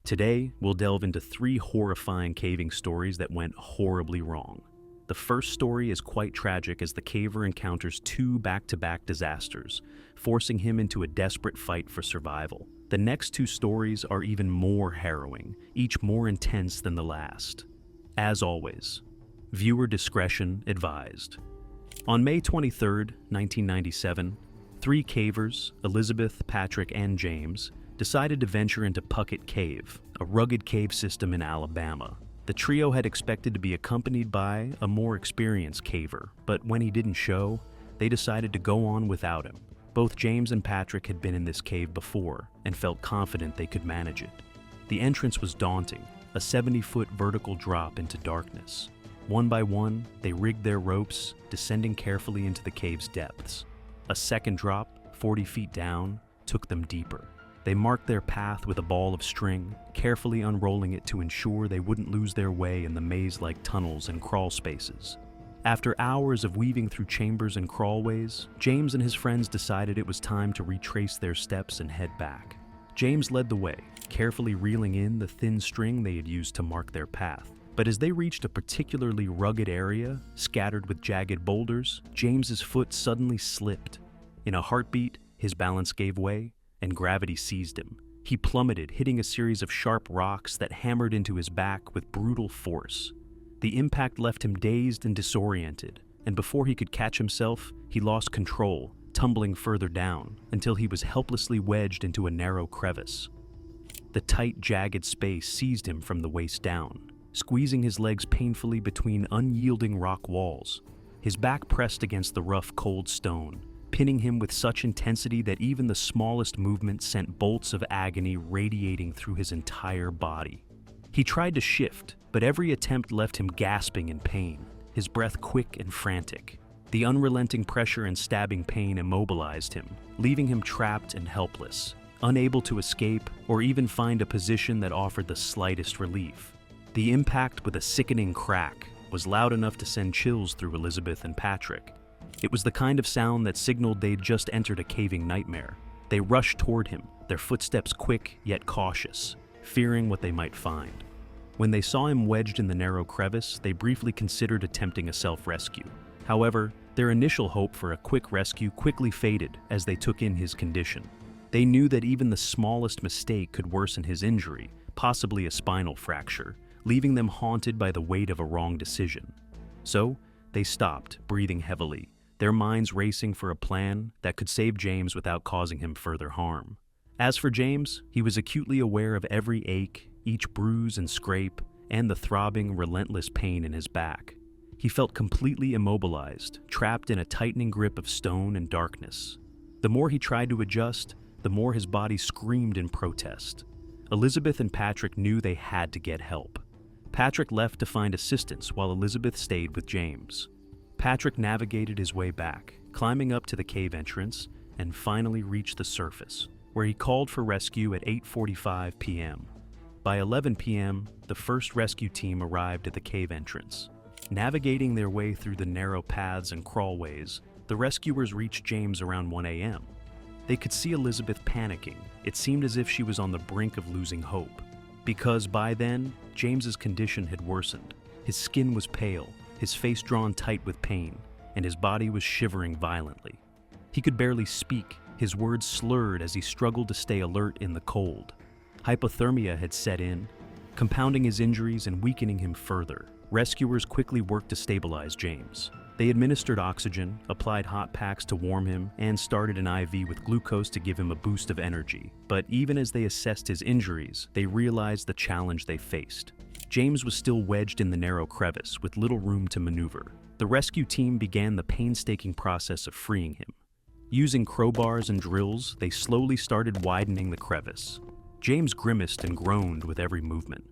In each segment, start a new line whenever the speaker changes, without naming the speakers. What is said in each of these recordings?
Today, we'll delve into 3 horrifying caving stories that went horribly wrong. The first story is quite tragic as the caver encounters 2 back-to-back disasters, forcing him into a desperate fight for survival. The next 2 stories are even more harrowing, each more intense than the last. As always, viewer discretion advised. On May 23, 1997, 3 cavers, Elizabeth, Patrick, and James, decided to venture into Puckett Cave, a rugged cave system in Alabama. The trio had expected to be accompanied by a more experienced caver, but when he didn't show, they decided to go on without him. Both James and Patrick had been in this cave before and felt confident they could manage it. The entrance was daunting, a 70-foot vertical drop into darkness. One by one, they rigged their ropes, descending carefully into the cave's depths. A second drop, 40 feet down, took them deeper. They marked their path with a ball of string, carefully unrolling it to ensure they wouldn't lose their way in the maze-like tunnels and crawl spaces. After hours of weaving through chambers and crawlways, James and his friends decided it was time to retrace their steps and head back. James led the way, carefully reeling in the thin string they had used to mark their path. But as they reached a particularly rugged area, scattered with jagged boulders, James's foot suddenly slipped. In a heartbeat, his balance gave way, and gravity seized him. He plummeted, hitting a series of sharp rocks that hammered into his back with brutal force. The impact left him dazed and disoriented, and before he could catch himself, he lost control, tumbling further down until he was helplessly wedged into a narrow crevice. The tight, jagged space seized him from the waist down, squeezing his legs painfully between unyielding rock walls. His back pressed against the rough, cold stone, pinning him with such intensity that even the smallest movement sent bolts of agony radiating through his entire body. He tried to shift, but every attempt left him gasping in pain, his breath quick and frantic. The unrelenting pressure and stabbing pain immobilized him, leaving him trapped and helpless, unable to escape or even find a position that offered the slightest relief. The impact, with a sickening crack, was loud enough to send chills through Elizabeth and Patrick. It was the kind of sound that signaled they'd just entered a caving nightmare. They rushed toward him, their footsteps quick yet cautious, fearing what they might find. When they saw him wedged in the narrow crevice, they briefly considered attempting a self-rescue. However, their initial hope for a quick rescue quickly faded as they took in his condition. They knew that even the smallest mistake could worsen his injury, possibly a spinal fracture, leaving them haunted by the weight of a wrong decision. So, they stopped, breathing heavily, their minds racing for a plan that could save James without causing him further harm. As for James, he was acutely aware of every ache, each bruise and scrape, and the throbbing, relentless pain in his back. He felt completely immobilized, trapped in a tightening grip of stone and darkness. The more he tried to adjust, the more his body screamed in protest. Elizabeth and Patrick knew they had to get help. Patrick left to find assistance while Elizabeth stayed with James. Patrick navigated his way back, climbing up to the cave entrance, and finally reached the surface, where he called for rescue at 8:45 p.m. By 11 p.m., the first rescue team arrived at the cave entrance. Navigating their way through the narrow paths and crawlways, the rescuers reached James around 1 a.m. They could see Elizabeth panicking. It seemed as if she was on the brink of losing hope. Because by then, James's condition had worsened. His skin was pale, his face drawn tight with pain, and his body was shivering violently. He could barely speak, his words slurred as he struggled to stay alert in the cold. Hypothermia had set in, compounding his injuries and weakening him further. Rescuers quickly worked to stabilize James. They administered oxygen, applied hot packs to warm him, and started an IV with glucose to give him a boost of energy. But even as they assessed his injuries, they realized the challenge they faced. James was still wedged in the narrow crevice with little room to maneuver. The rescue team began the painstaking process of freeing him. Using crowbars and drills, they slowly started widening the crevice. James grimaced and groaned with every movement.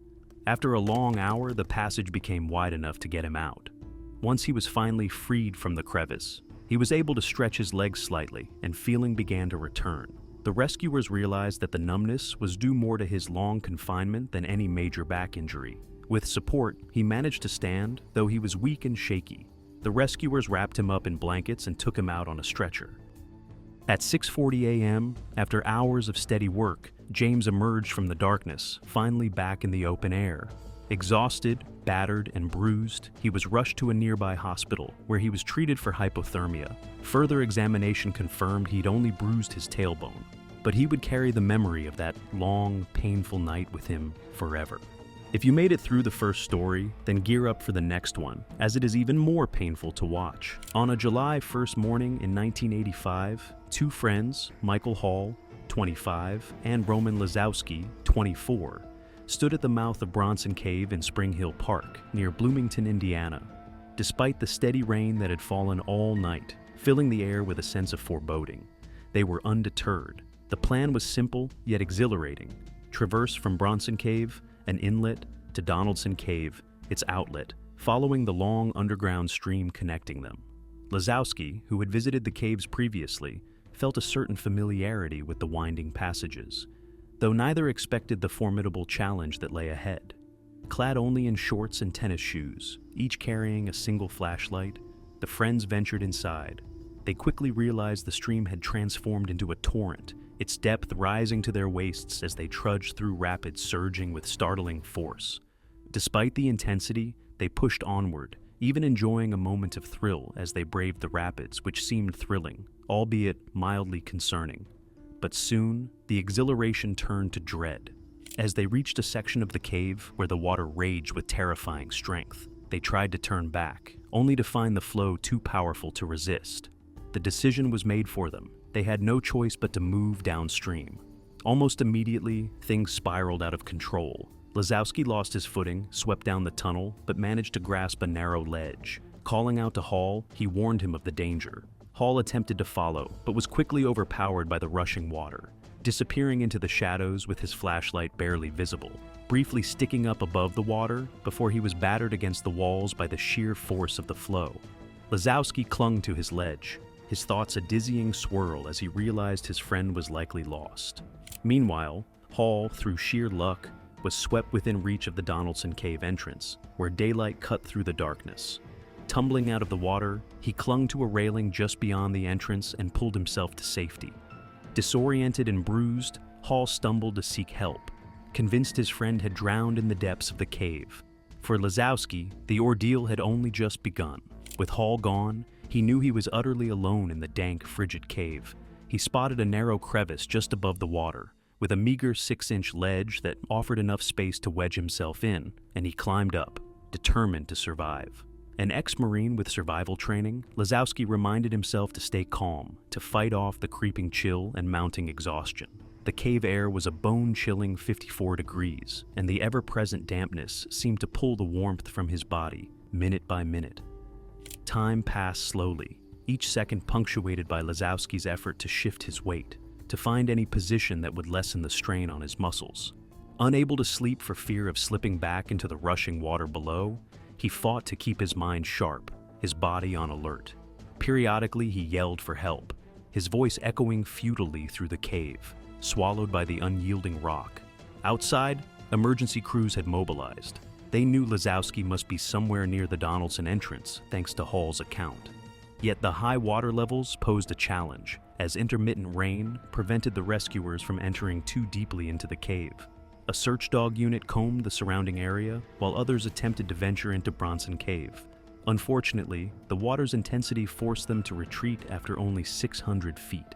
After a long hour, the passage became wide enough to get him out. Once he was finally freed from the crevice, he was able to stretch his legs slightly, and feeling began to return. The rescuers realized that the numbness was due more to his long confinement than any major back injury. With support, he managed to stand, though he was weak and shaky. The rescuers wrapped him up in blankets and took him out on a stretcher. At 6:40 a.m., after hours of steady work, James emerged from the darkness, finally back in the open air. Exhausted, battered, and bruised, he was rushed to a nearby hospital, where he was treated for hypothermia. Further examination confirmed he'd only bruised his tailbone, but he would carry the memory of that long, painful night with him forever. If you made it through the first story, then gear up for the next one, as it is even more painful to watch. On a July 1st morning in 1985, two friends, Michael Hall, 25, and Roman Lazowski, 24, stood at the mouth of Bronson Cave in Spring Hill Park, near Bloomington, Indiana. Despite the steady rain that had fallen all night, filling the air with a sense of foreboding, they were undeterred. The plan was simple, yet exhilarating. Traverse from Bronson Cave, an inlet, to Donaldson Cave, its outlet, following the long underground stream connecting them. Lazowski, who had visited the caves previously, felt a certain familiarity with the winding passages, though neither expected the formidable challenge that lay ahead. Clad only in shorts and tennis shoes, each carrying a single flashlight, the friends ventured inside. They quickly realized the stream had transformed into a torrent, its depth rising to their waists as they trudged through rapids surging with startling force. Despite the intensity, they pushed onward, even enjoying a moment of thrill as they braved the rapids, which seemed thrilling, albeit mildly concerning. But soon, the exhilaration turned to dread. As they reached a section of the cave where the water raged with terrifying strength, they tried to turn back, only to find the flow too powerful to resist. The decision was made for them. They had no choice but to move downstream. Almost immediately, things spiraled out of control. Lazowski lost his footing, swept down the tunnel, but managed to grasp a narrow ledge. Calling out to Hall, he warned him of the danger. Hall attempted to follow, but was quickly overpowered by the rushing water, disappearing into the shadows with his flashlight barely visible, briefly sticking up above the water before he was battered against the walls by the sheer force of the flow. Lazowski clung to his ledge, his thoughts a dizzying swirl as he realized his friend was likely lost. Meanwhile, Hall, through sheer luck, was swept within reach of the Donaldson Cave entrance, where daylight cut through the darkness. Tumbling out of the water, he clung to a railing just beyond the entrance and pulled himself to safety. Disoriented and bruised, Hall stumbled to seek help, convinced his friend had drowned in the depths of the cave. For Lazowski, the ordeal had only just begun. With Hall gone, he knew he was utterly alone in the dank, frigid cave. He spotted a narrow crevice just above the water, with a meager 6-inch ledge that offered enough space to wedge himself in, and he climbed up, determined to survive. An ex-Marine with survival training, Lazowski reminded himself to stay calm, to fight off the creeping chill and mounting exhaustion. The cave air was a bone-chilling 54 degrees, and the ever-present dampness seemed to pull the warmth from his body, minute by minute. Time passed slowly, each second punctuated by Lazowski's effort to shift his weight, to find any position that would lessen the strain on his muscles. Unable to sleep for fear of slipping back into the rushing water below, he fought to keep his mind sharp, his body on alert. Periodically, he yelled for help, his voice echoing futilely through the cave, swallowed by the unyielding rock. Outside, emergency crews had mobilized. They knew Lazowski must be somewhere near the Donaldson entrance, thanks to Hall's account. Yet the high water levels posed a challenge, as intermittent rain prevented the rescuers from entering too deeply into the cave. A search dog unit combed the surrounding area, while others attempted to venture into Bronson Cave. Unfortunately, the water's intensity forced them to retreat after only 600 feet.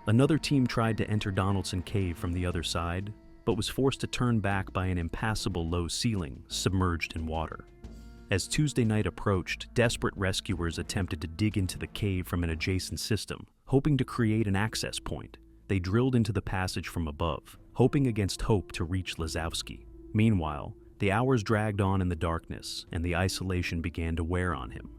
Another team tried to enter Donaldson Cave from the other side, but was forced to turn back by an impassable low ceiling submerged in water. As Tuesday night approached, desperate rescuers attempted to dig into the cave from an adjacent system, hoping to create an access point. They drilled into the passage from above, hoping against hope to reach Lazowski. Meanwhile, the hours dragged on in the darkness, and the isolation began to wear on him.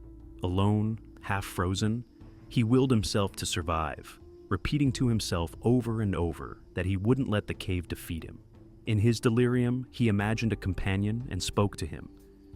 Alone, half frozen, he willed himself to survive, repeating to himself over and over that he wouldn't let the cave defeat him. In his delirium, he imagined a companion and spoke to him,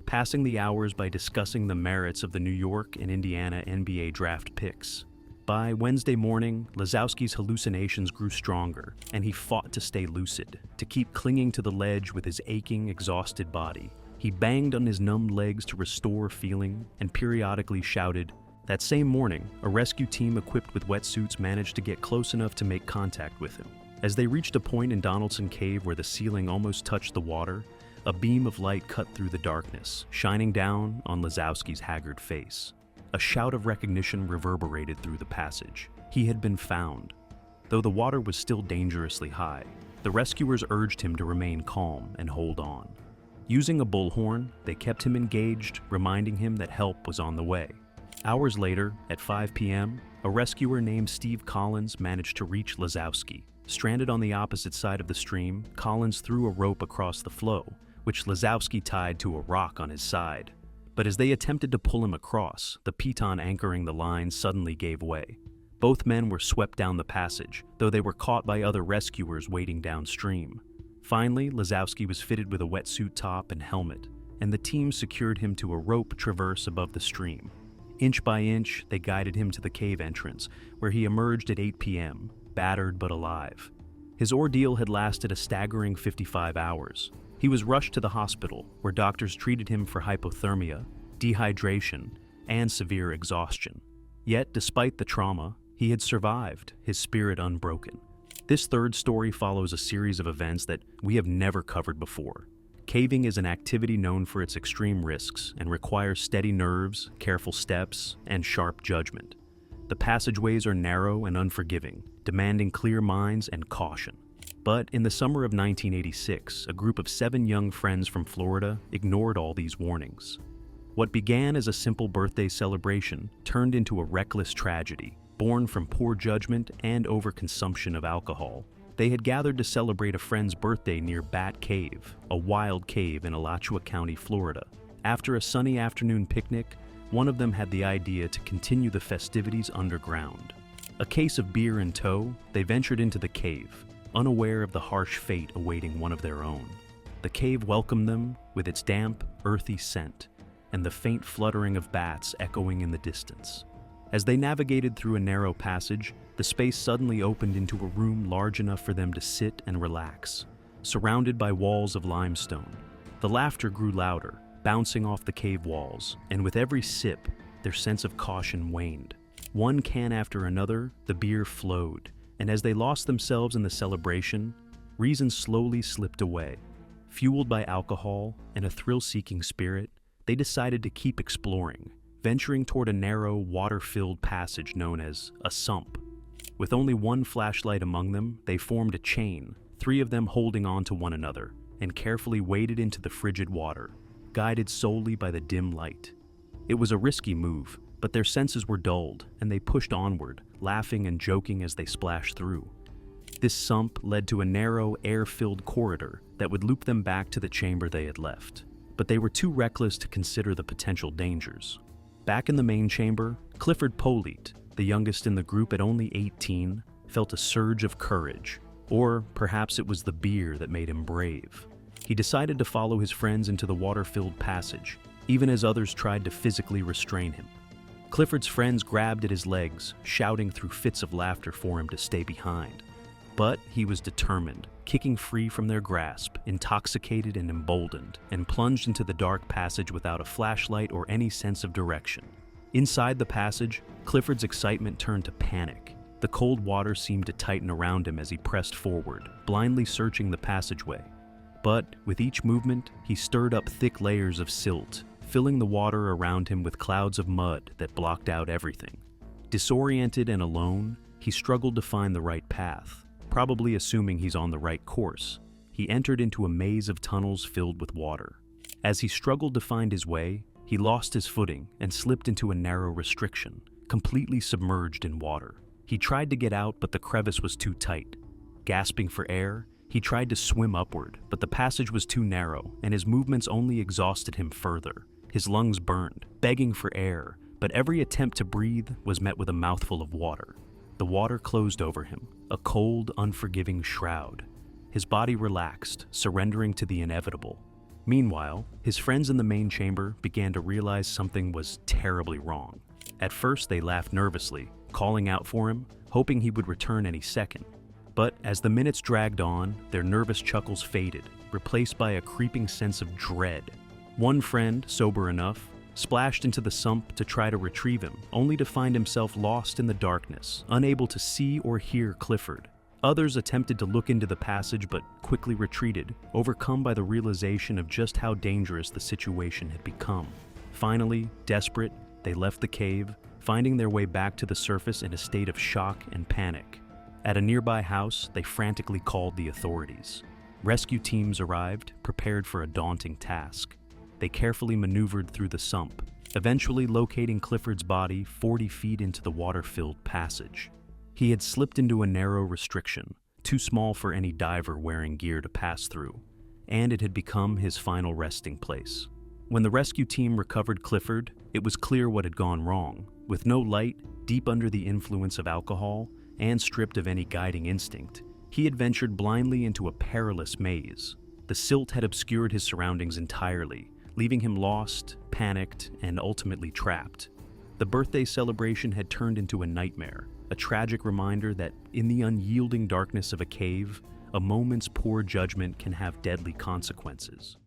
passing the hours by discussing the merits of the New York and Indiana NBA draft picks. By Wednesday morning, Lazowski's hallucinations grew stronger, and he fought to stay lucid, to keep clinging to the ledge with his aching, exhausted body. He banged on his numbed legs to restore feeling, and periodically shouted. That same morning, a rescue team equipped with wetsuits managed to get close enough to make contact with him. As they reached a point in Donaldson Cave where the ceiling almost touched the water, a beam of light cut through the darkness, shining down on Lazowski's haggard face. A shout of recognition reverberated through the passage. He had been found. Though the water was still dangerously high, the rescuers urged him to remain calm and hold on. Using a bullhorn, they kept him engaged, reminding him that help was on the way. Hours later, at 5 p.m., a rescuer named Steve Collins managed to reach Lazowski. Stranded on the opposite side of the stream, Collins threw a rope across the flow, which Lazowski tied to a rock on his side. But as they attempted to pull him across, the piton anchoring the line suddenly gave way. Both men were swept down the passage, though they were caught by other rescuers waiting downstream. Finally, Lazowski was fitted with a wetsuit top and helmet, and the team secured him to a rope traverse above the stream. Inch by inch, they guided him to the cave entrance, where he emerged at 8 p.m., battered but alive. His ordeal had lasted a staggering 55 hours. He was rushed to the hospital, where doctors treated him for hypothermia, dehydration, and severe exhaustion. Yet, despite the trauma, he had survived, his spirit unbroken. This third story follows a series of events that we have never covered before. Caving is an activity known for its extreme risks and requires steady nerves, careful steps, and sharp judgment. The passageways are narrow and unforgiving, demanding clear minds and caution. But in the summer of 1986, a group of 7 young friends from Florida ignored all these warnings. What began as a simple birthday celebration turned into a reckless tragedy, born from poor judgment and overconsumption of alcohol. They had gathered to celebrate a friend's birthday near Bat Cave, a wild cave in Alachua County, Florida. After a sunny afternoon picnic, one of them had the idea to continue the festivities underground. A case of beer in tow, they ventured into the cave, unaware of the harsh fate awaiting one of their own. The cave welcomed them with its damp, earthy scent, and the faint fluttering of bats echoing in the distance. As they navigated through a narrow passage, the space suddenly opened into a room large enough for them to sit and relax, surrounded by walls of limestone. The laughter grew louder, bouncing off the cave walls, and with every sip, their sense of caution waned. One can after another, the beer flowed, and as they lost themselves in the celebration, reason slowly slipped away. Fueled by alcohol and a thrill-seeking spirit, they decided to keep exploring, venturing toward a narrow, water-filled passage known as a sump. With only one flashlight among them, they formed a chain, 3 of them holding on to one another, and carefully waded into the frigid water, guided solely by the dim light. It was a risky move, but their senses were dulled, and they pushed onward, laughing and joking as they splashed through. This sump led to a narrow, air-filled corridor that would loop them back to the chamber they had left. But they were too reckless to consider the potential dangers. Back in the main chamber, Clifford Polite, the youngest in the group at only 18, felt a surge of courage. Or perhaps it was the beer that made him brave. He decided to follow his friends into the water-filled passage, even as others tried to physically restrain him. Clifford's friends grabbed at his legs, shouting through fits of laughter for him to stay behind. But he was determined, kicking free from their grasp, intoxicated and emboldened, and plunged into the dark passage without a flashlight or any sense of direction. Inside the passage, Clifford's excitement turned to panic. The cold water seemed to tighten around him as he pressed forward, blindly searching the passageway. But with each movement, he stirred up thick layers of silt, filling the water around him with clouds of mud that blocked out everything. Disoriented and alone, he struggled to find the right path. Probably assuming he's on the right course, he entered into a maze of tunnels filled with water. As he struggled to find his way, he lost his footing and slipped into a narrow restriction, completely submerged in water. He tried to get out, but the crevice was too tight. Gasping for air, he tried to swim upward, but the passage was too narrow, and his movements only exhausted him further. His lungs burned, begging for air, but every attempt to breathe was met with a mouthful of water. The water closed over him, a cold, unforgiving shroud. His body relaxed, surrendering to the inevitable. Meanwhile, his friends in the main chamber began to realize something was terribly wrong. At first, they laughed nervously, calling out for him, hoping he would return any second. But as the minutes dragged on, their nervous chuckles faded, replaced by a creeping sense of dread. One friend, sober enough, splashed into the sump to try to retrieve him, only to find himself lost in the darkness, unable to see or hear Clifford. Others attempted to look into the passage but quickly retreated, overcome by the realization of just how dangerous the situation had become. Finally, desperate, they left the cave, finding their way back to the surface in a state of shock and panic. At a nearby house, they frantically called the authorities. Rescue teams arrived, prepared for a daunting task. They carefully maneuvered through the sump, eventually locating Clifford's body 40 feet into the water-filled passage. He had slipped into a narrow restriction, too small for any diver wearing gear to pass through, and it had become his final resting place. When the rescue team recovered Clifford, it was clear what had gone wrong. With no light, deep under the influence of alcohol, and stripped of any guiding instinct, he had ventured blindly into a perilous maze. The silt had obscured his surroundings entirely, leaving him lost, panicked, and ultimately trapped. The birthday celebration had turned into a nightmare, a tragic reminder that in the unyielding darkness of a cave, a moment's poor judgment can have deadly consequences.